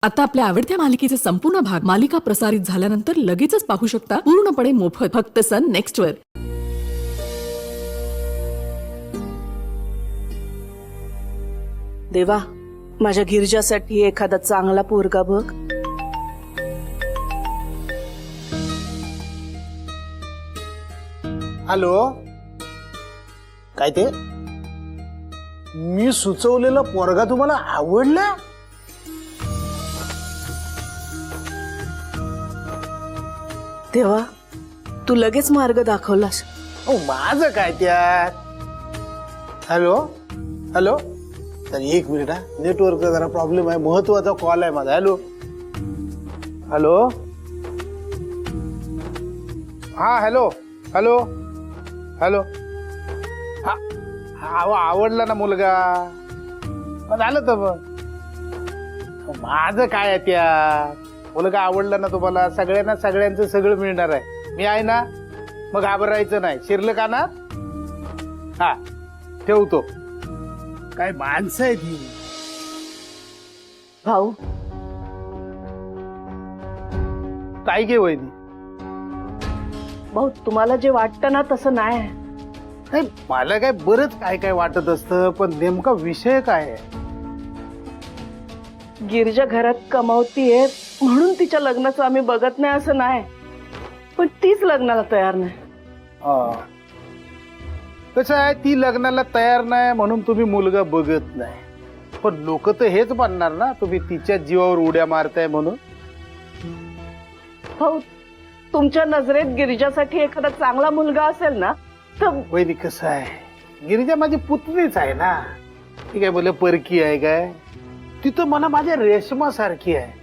आता आपल्या आवडत्या मालिकेचे संपूर्ण भाग मालिका प्रसारित झाल्यानंतर लगेचच पाहू शकता पूर्णपणे मोफत फक्त सन नेक्स्ट वर। देवा, माझ्या गिरिजासाठी एखादा चांगला पोरगा बघ। हॅलो, काय ते? मी सुचवलेला पोरगा तुम्हाला आवडला? देवा, तू लगेच मार्ग दाखवलास। माझं काय त्यात? हॅलो हॅलो, तर एक मिनिट हा, नेटवर्कचा जरा प्रॉब्लेम आहे, महत्वाचा कॉल आहे माझा। हॅलो हॅलो, हा हॅलो हॅलो हॅलो, हा आवडला ना मुलगा? झालं तर मग माझं काय आहे त्यात? मुलगा आवडला ना तुम्हाला? सगळ्यांना सगळ्यांचं सगळं मिळणार आहे, मी आहे ना, मग घाबरायचं नाही। शिरलं का ना? हा ठेवतो। काय माणसं आहे ती? भाऊ, काय गे वहिनी? भाऊ तुम्हाला जे वाटतं ना तसं नाही। नाही, मला काय बरंच काय काय वाटत असतं, पण नेमका विषय काय आहे? गिरिजा घरात कमावतीये म्हणून तिच्या लग्नाचं आम्ही बघत नाही असं नाही, पण तीच लग्नाला तयार नाही। कसं आहे, ती लग्नाला तयार नाही म्हणून तुम्ही मुलगा बघत नाही, पण लोक तर हेच म्हणणार ना तुम्ही तिच्या जीवावर उड्या मारताय म्हणून। भाऊ, तुमच्या नजरेत गिरिजासाठी एखादा चांगला मुलगा असेल ना तर वहिनी कसं आहे, गिरिजा माझी पुतणीच आहे ना, ती काय बोल परकी आहे काय? ती तर मला माझ्या रेशमा सारखी आहे,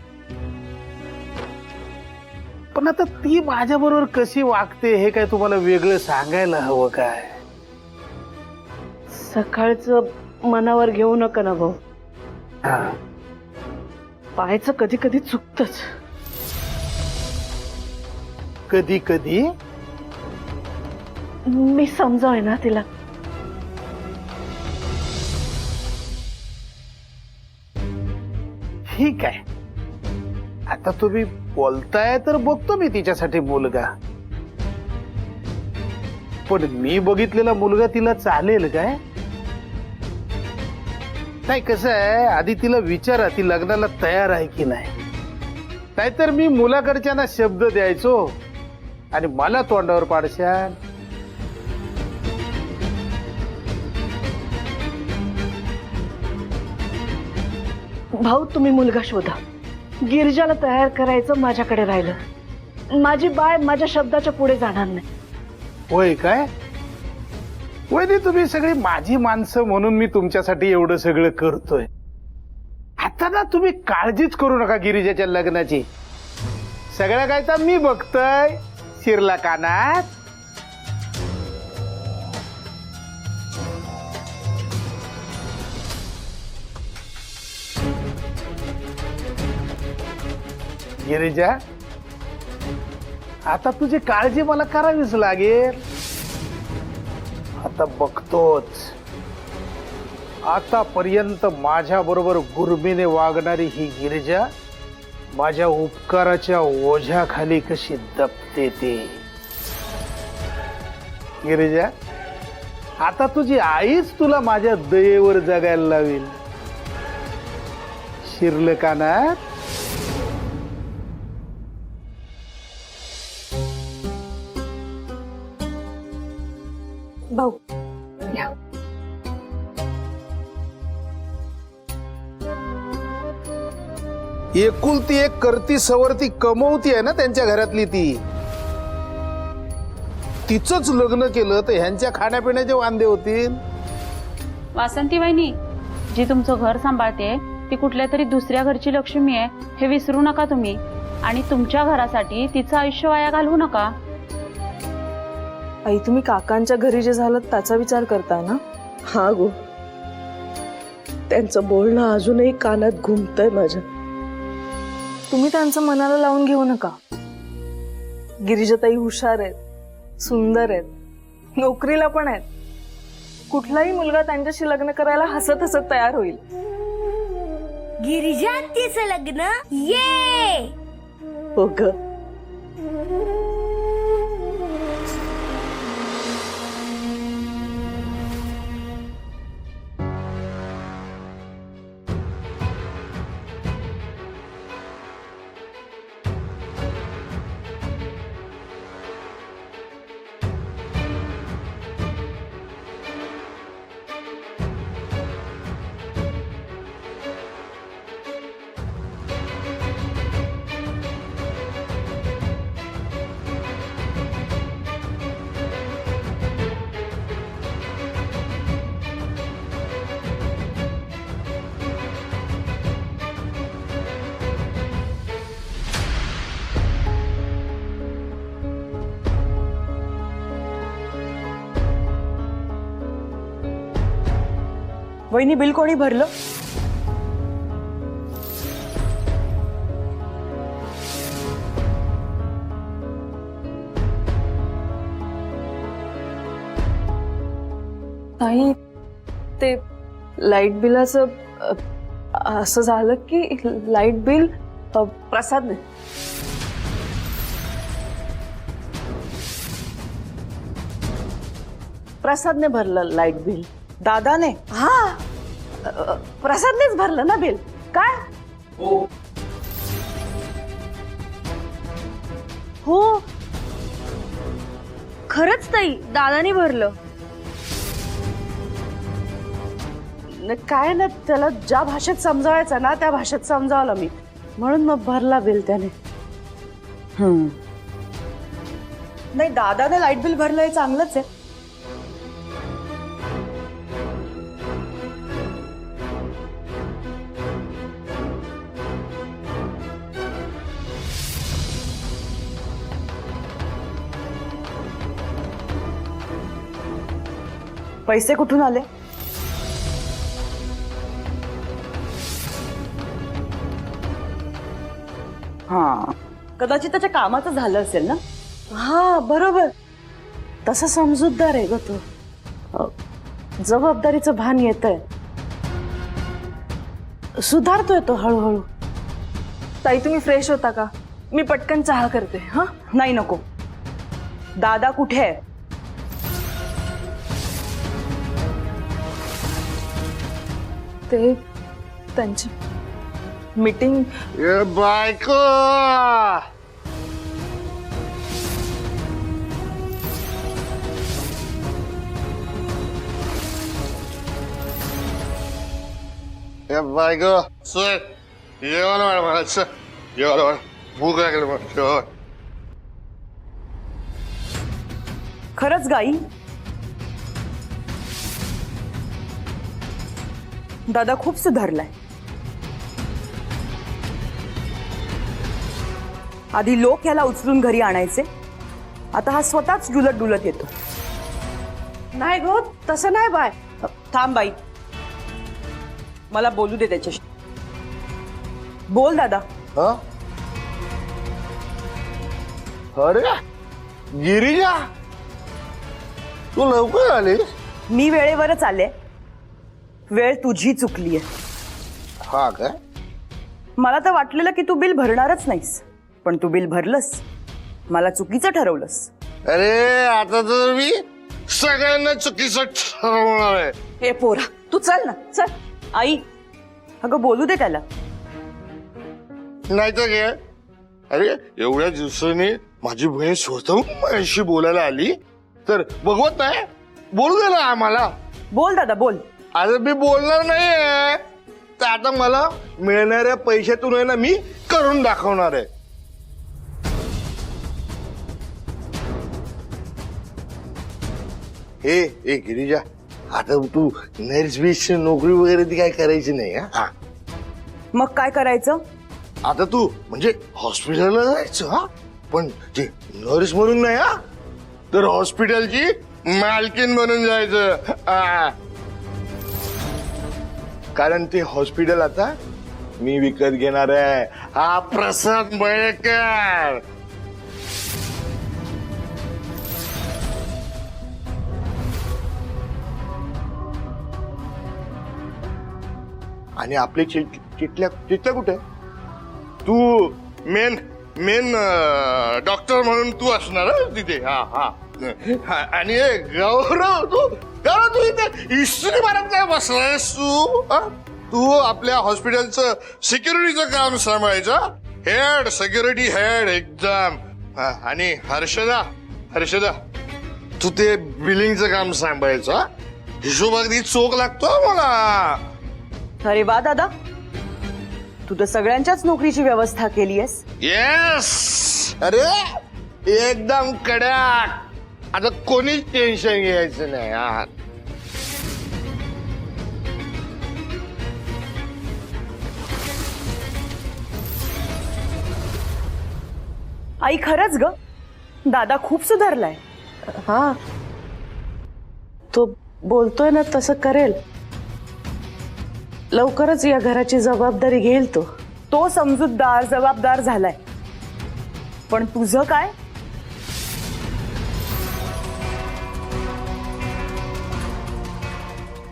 पण आता ती माझ्या बरोबर कशी वागते हे काय तुम्हाला वेगळं सांगायला हवं काय? सकाळचं मनावर घेऊ नका ना भाऊ, पाहायचं कधी कधी चुकतच। कधी कधी मी समजावय ना तिला। ठीक आहे, आता तुम्ही बोलताय तर बघतो मी तिच्यासाठी मुलगा, पण मी बघितलेला मुलगा तिला चालेल काय? नाही, कसं आहे, आधी तिला विचारा ती लग्नाला तयार आहे की नाही, नाहीतर मी मुलाकडच्यांना शब्द द्यायचो आणि मला तोंडावर पाडशाल। भाऊ, तुम्ही मुलगा शोधा, गिरिजाला तयार करायचं माझ्याकडे राहिलं। माझी बाय माझ्या शब्दाच्या पुढे जाणार नाही। होय काय? वहिनी, तुम्ही सगळी माझी माणसं म्हणून मी तुमच्यासाठी एवढं सगळं करतोय। आता ना तुम्ही काळजीच करू नका गिरिजाच्या लग्नाची, सगळं काय तर मी बघतोय। शिरला कानात? गिरिजा, आता तुझी काळजी मला करावीच लागेल। आता बघतोच, आतापर्यंत माझ्या बरोबर गुरमीने वागणारी ही गिरिजा माझ्या उपकाराच्या ओझ्याखाली कशी दबते ते। गिरिजा, आता तुझी आईच तुला माझ्या दयेवर जगायला लावील। शिरलं कानात? भाऊ, एकुलती एक करती सवरती कमवती आहे ना त्यांच्या घरातली, ती तिचंच लग्न केलं तर ह्यांच्या खाण्यापिण्याचे वांदे होतील। वासंती वहिनी, जी तुमचं घर सांभाळते ती कुठल्या तरी दुसऱ्या घरची लक्ष्मी आहे, हे विसरू नका तुम्ही, आणि तुमच्या घरासाठी तिचं आयुष्य वाया घालवू नका। आई, तुम्ही काकांच्या घरी जे झालं त्याचा विचार करताय ना? हा गो, त्यांचं बोलणं अजूनही कानात घुमतंय माझ्या। तुम्ही त्यांचं मनाला लावून घेऊ नका। गिरिजाताई हुशार आहेत, सुंदर आहेत, नोकरीला पण आहेत, कुठलाही मुलगा त्यांच्याशी लग्न करायला हसत हसत तयार होईल। गिरिजा तिचं लग्न ये हो ग. वहिनी बिल कोणी भरलं? नाही, ते लाईट बिलाचं असं झालं की लाईट बिल प्रसादने. प्रसादने भरलं लाईट बिल. दादाने. हा, प्रसादनेच भरलं ना बिल. काय? हो खरंच ताई दादाने भरलं. काय ना, त्याला ज्या भाषेत समजावायचं ना त्या भाषेत समजावलं मी, म्हणून मग भरला बिल त्याने. नाही, दादाने लाईट बिल भरलं हे चांगलंच आहे. पैसे कुठून आले? हा, कदाचित त्याच्या कामाचं झालं असेल ना. हा बरोबर, तसं समजूतदार आहे ग तो. जबाबदारीचं भान येतंय, सुधारतोय तो हळूहळू. ताई तुम्ही फ्रेश होता का? मी पटकन चहा करते. हा, नाही नको. दादा कुठे आहे? ते त्यांची मीटिंग. बायको बायको सर जेवण वाढ मला सर, जेवण वाढ, भूक लागली मला जेवण. खरंच गाई? दादा खूप सुधारलाय. आधी लोक याला उचलून घरी आणायचे, आता हा स्वतःच डुलत डुलत येतो. नाही गो, तसं नाही बाय. थांब बाई, मला बोलू दे त्याच्याशी. बोल दादा. हा? अरे गिरिजा, तू लवकर आलीस? मी वेळेवरच आले. वेळ तुझी चुकलीये. हा काय? मला तर वाटलेलं की तू बिल भरणारच नाहीस, पण तू बिल भरलंस. मला चुकीचं ठरवलंस. अरे आता तर मी सगळ्यांना चुकीचं ठरवणार आहे. हे पोरा, तू चल ना, चल. आई, अगं बोलू दे त्याला. नाही तर काय? अरे एवढ्या दिवसांनी माझी बहीण स्वतःहून माझ्याशी बोलायला आली तर बघवत नाही? बोलू दे ना आम्हाला. बोल दादा, बोल. आता मी बोलणार नाहीये तर आता मला मिळणाऱ्या पैशातून आहे ना मी करून दाखवणार आहे. हे गिरिजा, आता तू नर्स बीच नोकरी वगैरे ती काय करायची नाही. हा, मग काय करायचं? आता तू म्हणजे हॉस्पिटलला जायचं. हा, पण ते नर्स म्हणून नाही, हा तर हॉस्पिटलची मालकीन बनून जायचं. कारण ते हॉस्पिटल आता मी विकत घेणार आहे. हा प्रसाद मयेकर. आणि आपले तिथल्या कुठे? तू मेन मेन डॉक्टर म्हणून तू असणार हं तिथे. हा हा हा, आणि हे गौरव तू इथे इस्त्री मारत काय बसलायस तू? तू आपल्या हॉस्पिटलचं सिक्युरिटीचं काम सांभाळायचं, हेड सिक्युरिटी हेड एकदम. आणि हर्षदा तू ते बिलिंगचं काम सांभाळायचं. हिशोब अगदी चोख लागतो मला. अरे वा दादा, तू तर सगळ्यांच्याच नोकरीची व्यवस्था केली आहेस. येस, अरे एकदम कडक. आता कोणीच टेन्शन घ्यायचं नाही. आई खरंच ग, दादा खूप सुधारलाय. हा, तो बोलतोय ना तसं करेल. लवकरच या घराची जबाबदारी घेईल तो. तो समजूतदार जबाबदार झालाय. पण तुझं काय?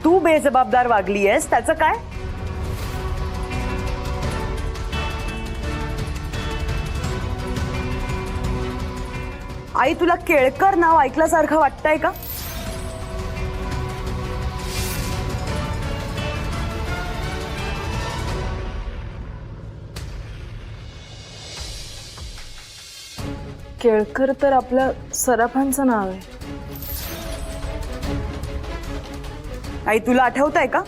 तू बेजबाबदार वागली आहेस, त्याचं काय? आई तुला केळकर नाव ऐकल्यासारखं वाटतंय का? केळकर तर आपल्या सराफांचं नाव आहे. आई तुला आठवतंय का?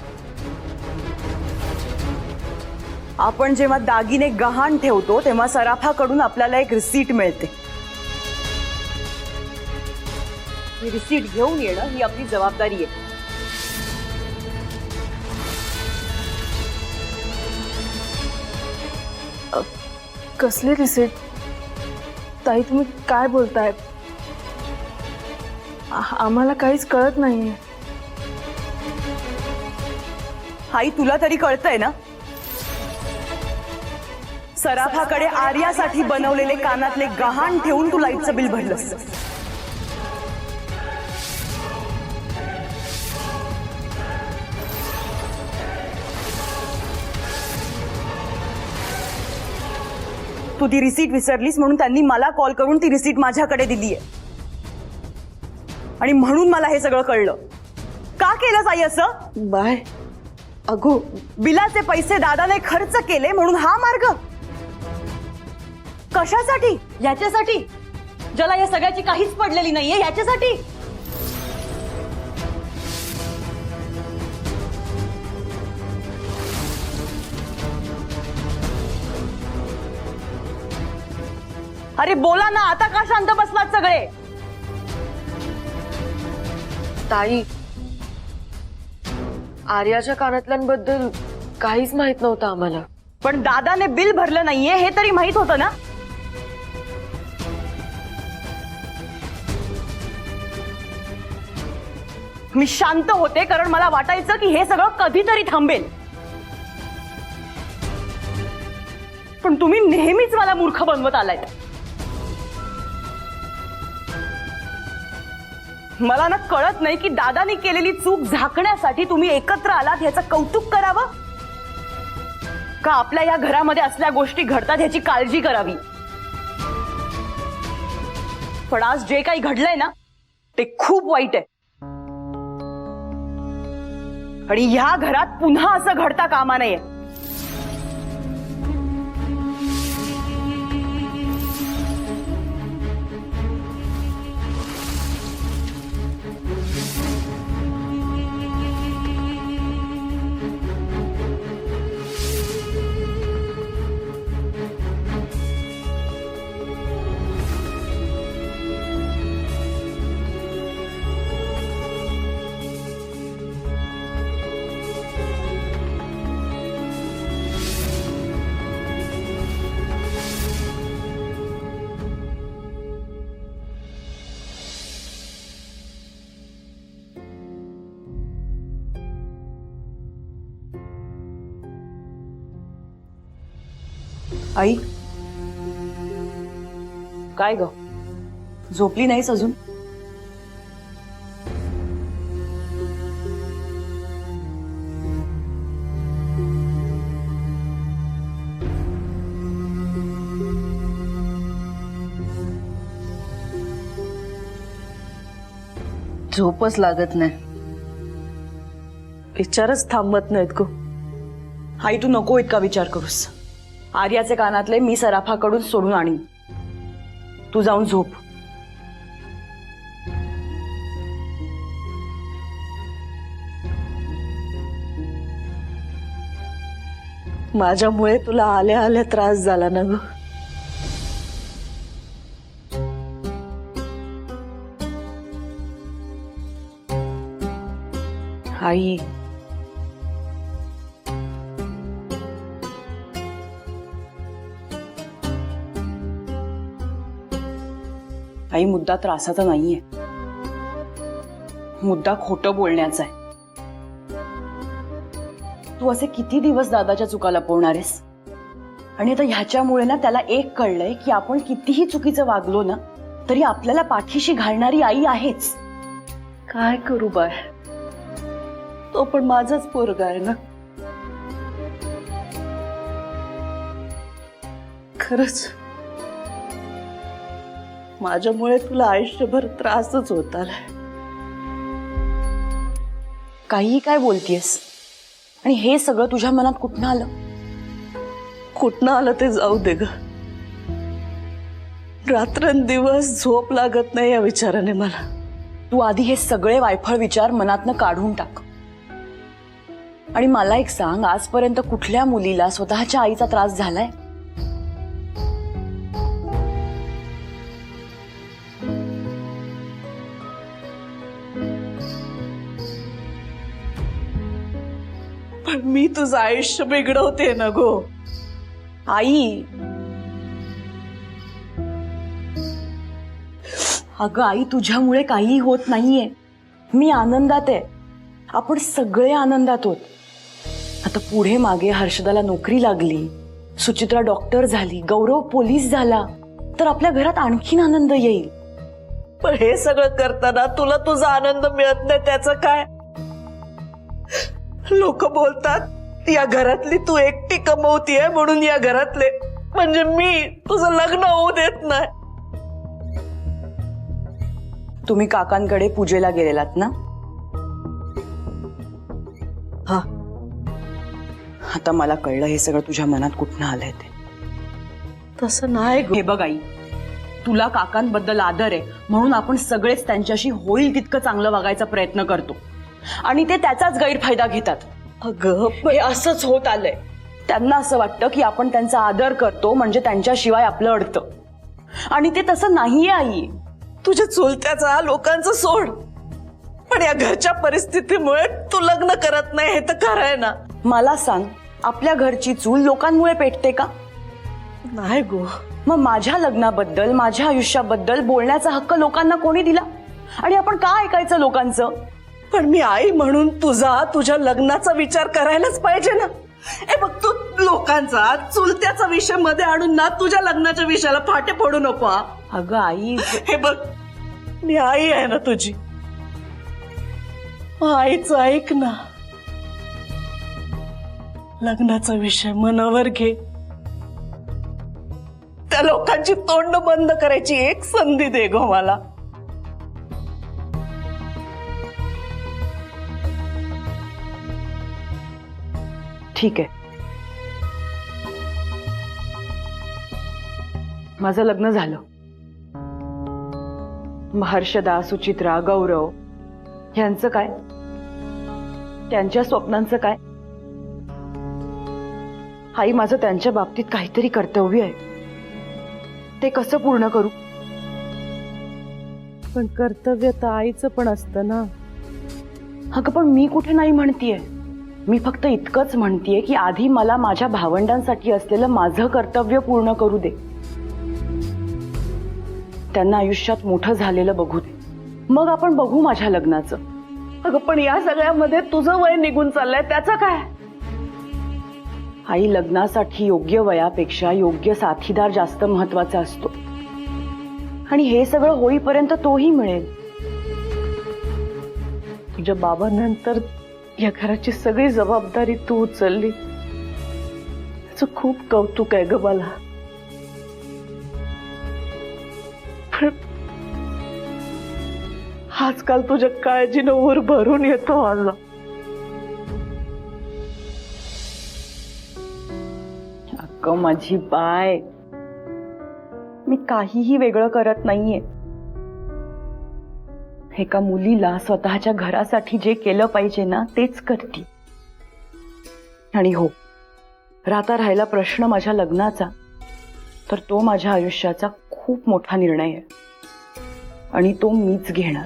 आपण जेव्हा दागिने गहाण ठेवतो तेव्हा सराफाकडून आपल्याला एक रिसीट मिळते. ही रिसीट घेऊन येणं ही आपली जबाबदारी आहे. कसली रिसीट? ताई तुम्ही काय बोलताय? आम्हाला काहीच कळत नाहीये. आई तुला तरी कळतंय ना? सराफाकडे आर्यासाठी बनवलेले कानातले गहाण ठेवून तू लाईटचं बिल भरलंस. तू ती रिसीट विसरलीस म्हणून त्यांनी मला कॉल करून ती रिसीट माझ्याकडे दिलीये. आणि म्हणून मला हे सगळं कळलं. का केलंस आई असं? बाय अगो, बिलाचे पैसे दादाने खर्च केले म्हणून हा मार्ग? कशासाठी? याच्यासाठी ज्याला या सगळ्याची काहीच पडलेली नाहीये, याच्यासाठी? अरे बोला ना, आता का शांत बसलात सगळे? ताई, आर्याच्या कानातल्यांबद्दल काहीच माहित नव्हतं आम्हाला. पण दादाने बिल भरलं नाहीये हे तरी माहित होतं ना? मी शांत होते कारण मला वाटायचं की हे सगळं कधीतरी थांबेल. पण तुम्ही नेहमीच मला मूर्ख बनवत आलाय. मला ना कळत नाही की दादाने केलेली चूक झाकण्यासाठी तुम्ही एकत्र आलात ह्याचं कौतुक करावं का आपल्या या घरामध्ये असल्या गोष्टी घडतात ह्याची काळजी करावी. पण आज जे काही घडलंय ना ते खूप वाईट आहे. आणि ह्या घरात पुन्हा असं घडता कामा नये. आई काय ग, झोपली नाहीस अजून? झोपच लागत नाही, विचारच थांबत नाहीत गो. आई तू नको इतका विचार करूस. आर्याचे कानातले मी सराफाकडून सोडून आणीन. तू जाऊन झोप. माझ्यामुळे तुला आल्या आल्या त्रास झाला ना ग. आई आई मुद्दा त्रासाचा नाहीये, मुद्दा खोटं बोलण्याचा आहे. तू असे किती दिवस दादाच्या चुका लपवणार आहेस? आणि आता ह्याच्यामुळे ना त्याला एक कळलंय की आपण कितीही चुकीचं वागलो ना तरी आपल्याला पाठीशी घालणारी आई आहेच. काय करू बाय, तो पण माझाच पोरगा आहे ना. खरंच माझ्यामुळे तुला आयुष्यभर त्रासच होत आलाय. काहीही काय बोलतीयस? आणि हे सगळं तुझ्या मनात कुठनं आलं? कुठनं आलं ते जाऊ दे ग. रात्रंदिवस झोप लागत नाही या विचाराने मला. तू आधी हे सगळे वायफळ विचार मनातनं काढून टाक. आणि मला एक सांग, आजपर्यंत कुठल्या मुलीला स्वतःच्या आईचा त्रास झालाय? पण मी तुझं आयुष्य बिघडवते ना गो. आई, अगं आई, तुझ्यामुळे काहीही होत नाहीये. मी आनंदात आहे. आपण सगळे आनंदात आहोत. आता पुढे मागे हर्षदाला नोकरी लागली, सुचित्रा डॉक्टर झाली, गौरव पोलीस झाला, तर आपल्या घरात आणखीन आनंद येईल. पण हे सगळं करताना तुला तुझा आनंद मिळत नाही त्याचं काय? लोक बोलतात या घरातली तू एकटी कमवतीये म्हणून या घरातले म्हणजे मी तुझं लग्न होऊ देत नाही. तुम्ही काकांकडे पूजेला गेलेलात ना? हा, आता मला कळलं हे सगळं तुझ्या मनात कुठनं आलंय ते. तसं नाही गो. हे बघ आई, तुला काकांबद्दल आदर आहे म्हणून आपण सगळेच त्यांच्याशी होईल तितकं चांगलं वागायचा प्रयत्न करतो आणि ते त्याचाच गैरफायदा घेतात. अगं हे असंच होत आलंय. त्यांना असं वाटतं की आपण त्यांचा आदर करतो म्हणजे त्यांच्याशिवाय आपलं अडतं, आणि ते तसं नाहीये आई. तुझ्या चुलत्याचा लोकांचं सोड, पण या घरच्या परिस्थितीमुळे तू लग्न करत नाही हे तर खरं आहे ना. मला सांग, आपल्या घरची चूल लोकांमुळे पेटते का? नाही गो. मग माझ्या लग्नाबद्दल, माझ्या आयुष्याबद्दल बोलण्याचा हक्क लोकांना कोणी दिला? आणि आपण का ऐकायचं लोकांचं? पण मी आई म्हणून तुझ्या लग्नाचा विचार करायलाच पाहिजे ना. हे बघ, तू लोकांचा चुलत्याचा विषय मध्ये आणून ना तुझ्या लग्नाच्या विषयाला फाटे फोडू नको. अगं आई, हे बघ, मी आई आहे ना तुझी. आईचं ऐक ना. लग्नाचा विषय मनावर घे. त्या लोकांची तोंड बंद करायची एक संधी दे गो मला. ठीक आहे, माझं लग्न झालं. हर्षदा, सुचित्रा, गौरव यांचं काय? त्यांच्या स्वप्नांचं काय? आई, माझं त्यांच्या बाबतीत काहीतरी कर्तव्य आहे. ते कसं पूर्ण करू? पण कर्तव्य तर आईचं पण असतं ना. अगं पण मी कुठे नाही म्हणतीये. मी फक्त इतकंच म्हणतीये की आधी मला माझ्या भावंडांसाठी असलेलं माझं कर्तव्य पूर्ण करू दे. त्यांना आयुष्यात मोठं झालेलं बघू दे, मग आपण बघू माझ्या लग्नाचं. अगं पण या सगळ्यामध्ये तुझं वय निघून चाललंय त्याचं काय? आई, लग्नासाठी योग्य वयापेक्षा योग्य साथीदार जास्त महत्वाचा असतो, आणि हे सगळं होईपर्यंत तोही मिळेल. तुझ्या बाबांनंतर या घराची सगळी जबाबदारी तू उचलली, त्याचं खूप कौतुक आहे ग मला. पण आजकाल तुझ्या काळजीनं वर भरून येतो माझा. अगं माझी बाय, मी काहीही वेगळं करत नाहीये. एका मुलीला स्वतःच्या घरासाठी जे केलं पाहिजे ना तेच करते. आणि हो, राहिला प्रश्न माझ्या लग्नाचा, तर तो माझ्या आयुष्याचा खूप मोठा निर्णय आहे आणि तो मीच घेणार.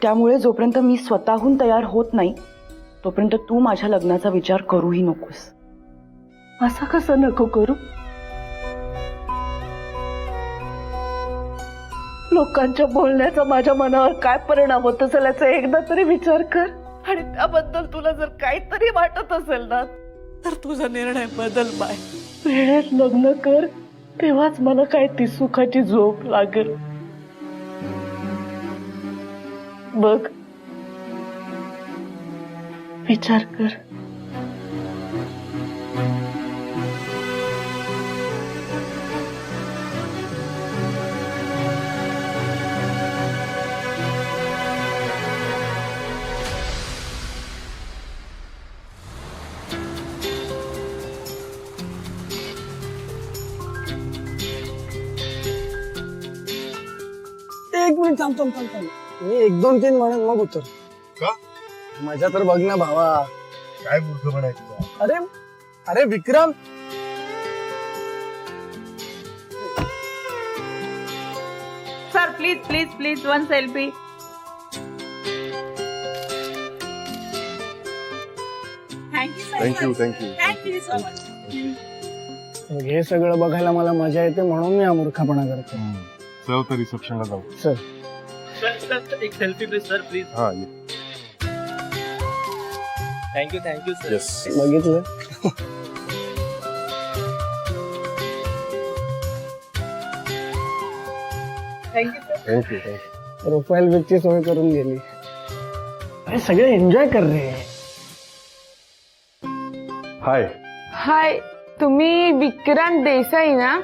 त्यामुळे जोपर्यंत मी स्वतःहून तयार होत नाही तोपर्यंत तू माझ्या लग्नाचा विचार करूही नकोस. असं कसं नको करू? लोकांच्या बोलण्याचा माझ्या मनावर काय परिणाम होत असेल याचा एकदा तरी विचार कर. आणि त्याबद्दल तुला जर काहीतरी वाटत असेल ना तर तुझा निर्णय बदल बाय. वेळेत लग्न कर, तेव्हाच मला काय ती सुखाची झोप लागेल. बघ, विचार कर. एक मिनिट थांब. मी 1 2 3 म्हणून मग उतर. का? मजा तर बघ ना भावा. काय मूर्ख म्हणायचं? अरे अरे Vikram, sir please please please 1 selfie. Thank you. हे सगळं बघायला मला मजा येते म्हणून मी हा मूर्खपणा करतो. चल तर रिसेप्शनला जाऊ. चल. एक सेल्फी प्लीज सर प्लीज. हा, थँक्यू सर. येस. बघितलं. थँक्यू. प्रोफाईल पिकची सोय करून गेली. अरे सगळे एन्जॉय कर रे. हाय. हाय, तुम्ही विक्रांत देसाई ना?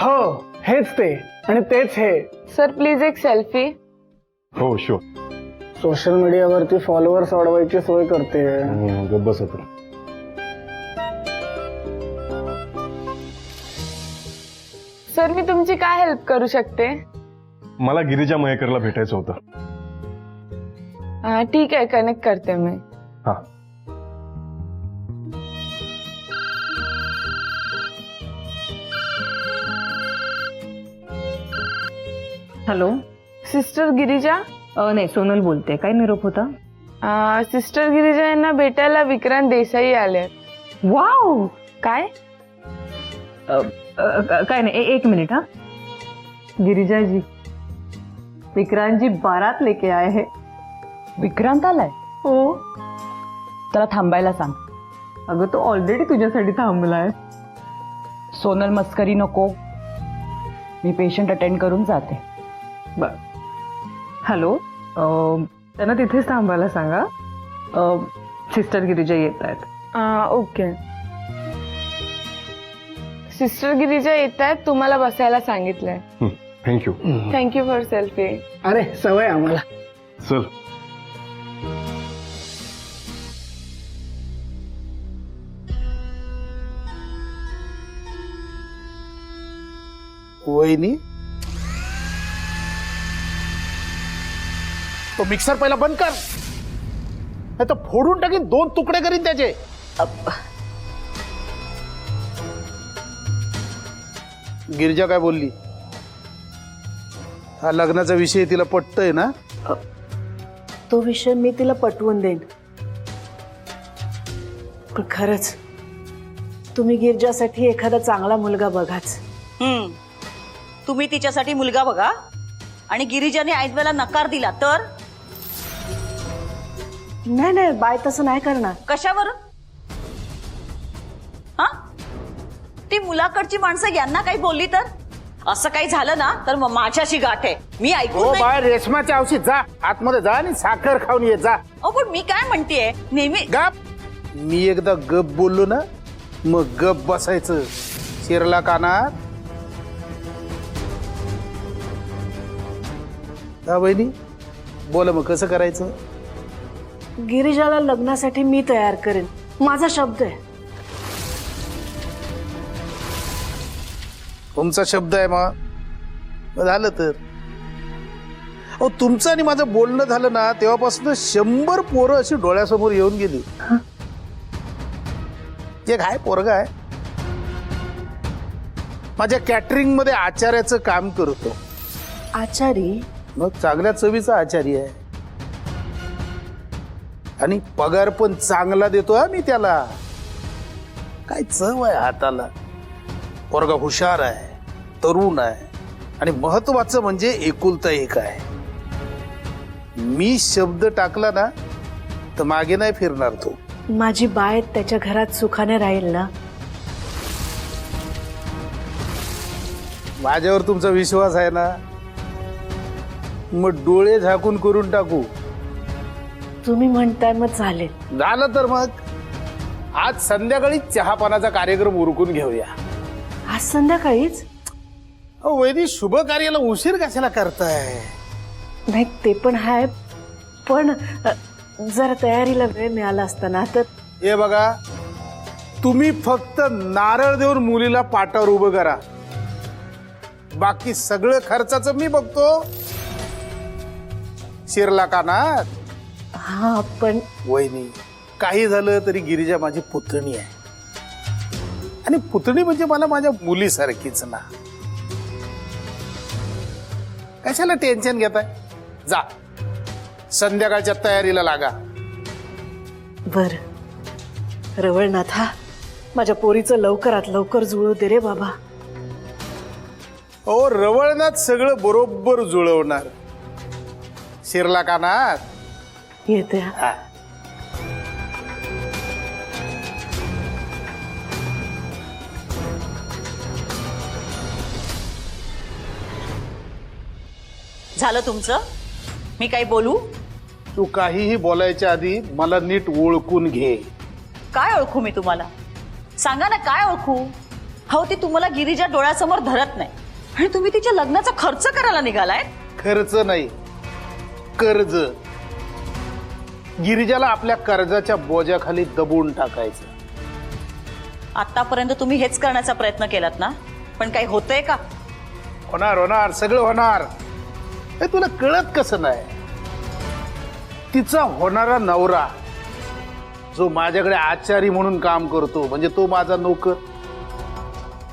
हो, हेच ते आणि तेच हे. सर प्लीज एक सेल्फी. हो शुअर. सोशल मीडियावरती फॉलोअर्स वाढवायची सोय करते. बस होतं. सर मी तुमची काय हेल्प करू शकते? मला गिरिजा मयेकरला भेटायचं होतं. ठीक आहे, कनेक्ट करते मी. हा. हॅलो. सिस्टर गिरिजा? नाही, सोनल बोलते. काय निरोप होता? सिस्टर गिरिजा यांना भेटायला विक्रांत देसाई आले. वाव, काय? काय नाही, एक मिनिट. हा, गिरिजा जी, विक्रांत जी बारात लेके आए हैं. विक्रांत आलाय? हो. त्याला थांबायला सांग. अगं तो ऑलरेडी तुझ्यासाठी थांबलाय. सोनल मस्करी नको, मी पेशंट अटेंड करून जाते. बर. हॅलो, त्यांना तिथेच थांबायला सांगा. सिस्टर गिरिजा येत आहेत. ओके. सिस्टर गिरिजा येत आहेत, तुम्हाला बसायला सांगितलंय. थँक्यू. Thank you for selfie. अरे सवय आम्हाला. चल. वहिनी, तो मिक्सर पहिला बंद कर, नाही तर फोडून टाकीन, 2 तुकडे करीन त्याचे. गिरिजा काय बोलली? हा लग्नाचा विषय तिला पटतोय ना? तो विषय मी तिला पटवून देईन. पण खरंच तुम्ही गिरिजासाठी एखादा चांगला मुलगा बघाच. तुम्ही तिच्यासाठी मुलगा बघा आणि गिरिजाने ऐनवेळेला नकार दिला तर? नाही, बाय तसं नाही करणार. कशावर? हा, ती मुलाकडची माणसं यांना काही बोलली तर? असं काही झालं ना तर मग माझ्याशी गाठ आहे. मी ऐकून नाही. बाय, रेशमाच्या औषध जा, आतमध्ये जा आणि साखर खाऊन ये जा. पण मी काय म्हणतेय, नेहमी गप. मी एकदा गप बोललो ना मग गप बसायचं. शिरला कानात. हा बहिणी बोला मग कसं करायचं? गिरिजाला लग्नासाठी मी तयार करेन, माझा शब्द आहे. तुमचा शब्द आहे मग झालं तर. अहो तुमचं आणि माझं बोलणं झालं ना तेव्हापासून 100 पोरं अशी डोळ्यासमोर येऊन गेली. एक आहे पोरगा आहे माझ्या कॅटरिंग मध्ये आचार्याचं काम करतो. आचारी? मग चांगल्या चवीचा आचारी आहे आणि पगार पण चांगला देतो हा मी त्याला. काय चव आहे हाताला. पोरगा हुशार आहे, तरुण आहे आणि महत्वाचं म्हणजे एकुलता एक आहे. मी शब्द टाकला ना तर मागे नाही फिरणार तो. माझी बाय त्याच्या घरात सुखाने राहील ना? माझ्यावर तुमचा विश्वास आहे ना? मग डोळे झाकून करून टाकू. तुम्ही म्हणताय मग चालेल. झालं तर मग आज संध्याकाळी चहापानाचा कार्यक्रम उरकून घेऊया. आज संध्याकाळीच? वैदी शुभ कार्याला उशीर कशाला करताय? नाही ते पण आहे, पण जरा तयारीला वेळ मिळाला असताना तर. हे बघा तुम्ही फक्त नारळ देऊन मुलीला पाटावर उभं करा, बाकी सगळं खर्चाचं मी बघतो. शिरला का ना? हा पण वहिनी काही झालं तरी गिरिजा माझी पुतणी आहे आणि पुतणी म्हणजे मला माझ्या मुलीसारखीच ना. कशाला टेन्शन घेताय? जा संध्याकाळच्या तयारीला लागा. बर रवळनाथा, माझ्या पोरीचं लवकरात लवकर जुळव दे रे बाबा. ओ रवळनाथ सगळं बरोबर जुळवणार. शिरला का ना? येते. हा. झालं तुमचं? मी काही बोलू? तू काहीही बोलायच्या आधी मला नीट ओळखून घे. काय ओळखू मी तुम्हाला? सांगा ना काय ओळखू? हो ती तुम्हाला गिरिजा डोळ्यासमोर धरत नाही आणि तुम्ही तिच्या लग्नाचा खर्च करायला निघालाय. खर्च नाही, कर्ज. गिरिजाला आपल्या कर्जाच्या बोजाखाली दबून टाकायचं. आतापर्यंत तुम्ही हेच करण्याचा प्रयत्न केलात ना, पण काही होतंय का? होणार होणार सगळं होणार. हे तुला कळत कसं नाही? तिचा होणारा नवरा जो माझ्याकडे आचारी म्हणून काम करतो, म्हणजे तो माझा नोकर,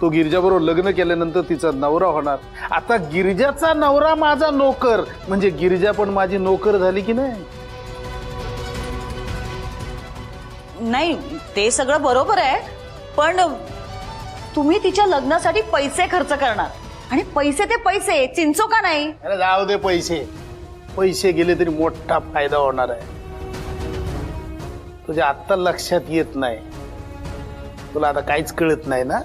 तो गिरिजाबरोबर लग्न केल्यानंतर तिचा नवरा होणार. आता गिरिजाचा नवरा माझा नोकर म्हणजे गिरिजा पण माझी नोकर झाली की नाही? नाही ते सगळं बरोबर आहे, पण तुम्ही तिच्या लग्नासाठी पैसे खर्च करणार आणि पैसे ते पैसे चिंचो का नाही? अरे जाऊ दे, पैसे पैसे गेले तरी मोठा फायदा होणार आहे. तुझ्या आत्ता लक्षात येत नाही. तुला आता काहीच कळत नाही ना.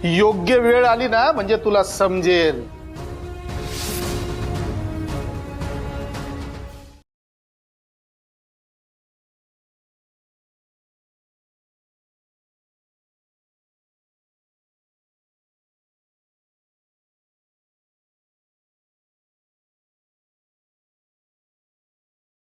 योग्य वेळ आली ना म्हणजे तुला समजेल.